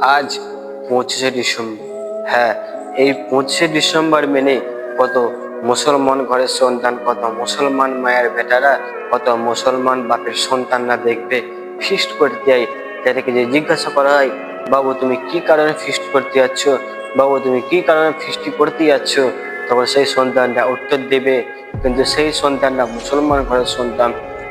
আজ 25শে ডিসেম্বর। হ্যাঁ, এই 25শে ডিসেম্বর মেনে কত মুসলমান ঘরের সন্তান, কত মুসলমান মায়ের বেটারা, কত মুসলমান বাপের সন্তানরা দেখবে ফিস্ট করতে যায়। যাদেরকে যে জিজ্ঞাসা করা হয়, বাবু তুমি কি কারণে ফিস্ট করতে যাচ্ছ, বাবু তুমি কি কারণে ফিস্টি করতে যাচ্ছ, তখন সেই সন্তানটা উত্তর দেবে, কিন্তু সেই সন্তানটা মুসলমান ঘরের সন্তান,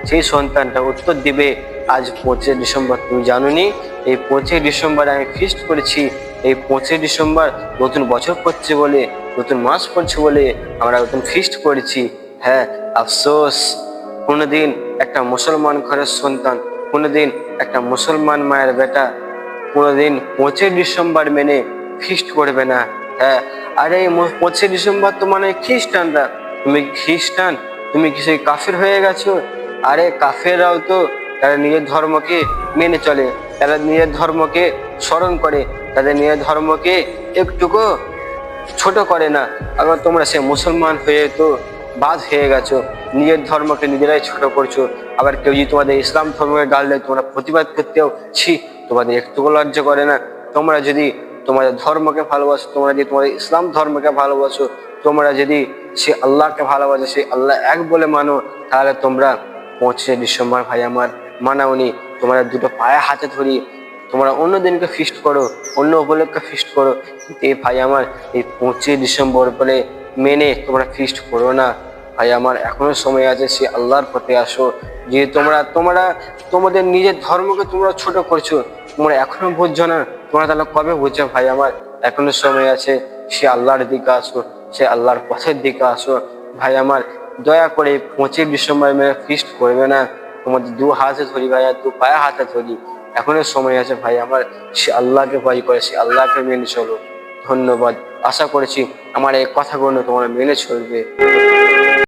সেই সন্তানটা উত্তর দিবে, আজ 25শে ডিসেম্বর তুমি জানোনি, এই 25শে ডিসেম্বর আমি ফিস্ট করেছি, এই 25শে ডিসেম্বর নতুন বছর পড়ছে বলে, নতুন মাস পড়ছে বলে আমরা নতুন ফিস্ট করেছি। হ্যাঁ, আফসোস, কোনোদিন একটা মুসলমান ঘরের সন্তান, কোনোদিন একটা মুসলমান মায়ের বেটা কোনোদিন 25শে ডিসেম্বর মেনে ফিস্ট করবে না। হ্যাঁ, আরে এই 25শে ডিসেম্বর তো মানে খ্রিস্টানরা, তুমি খ্রিস্টান, তুমি কি সেই কাফের হয়ে গেছো? আরে কাফেররাও তো তারা নিজের ধর্মকে মেনে চলে, তারা নিজের ধর্মকে স্মরণ করে, তাদের নিজের ধর্মকে একটুকু ছোট করে না। আবার তোমরা সে মুসলমান হয়ে তো বাদ হয়ে গেছো, নিজের ধর্মকে নিজেরাই ছোট করছো। আবার কেউ যদি তোমাদের ইসলাম ধর্মকে গাল দেয়, তোমরা প্রতিবাদ করতেও ছি, তোমাদের একটুকু লজ্জা করে না? তোমরা যদি তোমাদের ধর্মকে ভালোবাসো, তোমরা যদি তোমাদের ইসলাম ধর্মকে ভালোবাসো, তোমরা যদি সে আল্লাহকে ভালোবাসো, সে আল্লাহ এক বলে মানো, তাহলে তোমরা 25শে ডিসেম্বর ভাই আমার মানাওনি। তোমরা দুটো পায়ে হাতে ধরি, তোমরা অন্য দিনকে ফিস্ট করো, অন্য উপলক্ষে ফিস্ট করো, কিন্তু এই ভাই আমার এই 25শে ডিসেম্বর বলে মেনে তোমরা ফিস্ট করো না। ভাই আমার এখনো সময় আছে, সে আল্লাহর পথে আসো। যে তোমরা তোমরা তোমাদের নিজের ধর্মকে তোমরা ছোট করছো, তোমরা এখনো বুঝছো না, তোমরা তাহলে কবে বুঝছো? ভাই আমার এখনো সময় আছে, সে আল্লাহর দিকে আসো, সে আল্লাহর পথের দিকে আসো। ভাই আমার দয়া করে 25শে ডিসেম্বর মেনে ফিস্ট করবে না, তোমাদের দু হাতে ধরি ভাই, আর দু পায়ে হাতে ধরি, এখনো সময় আছে ভাই আমার, সে আল্লাহকে ভয় করে, সে আল্লাহকে মেনে চলো। ধন্যবাদ, আশা করেছি আমার এই কথাগুলো তোমরা মেনে চলবে।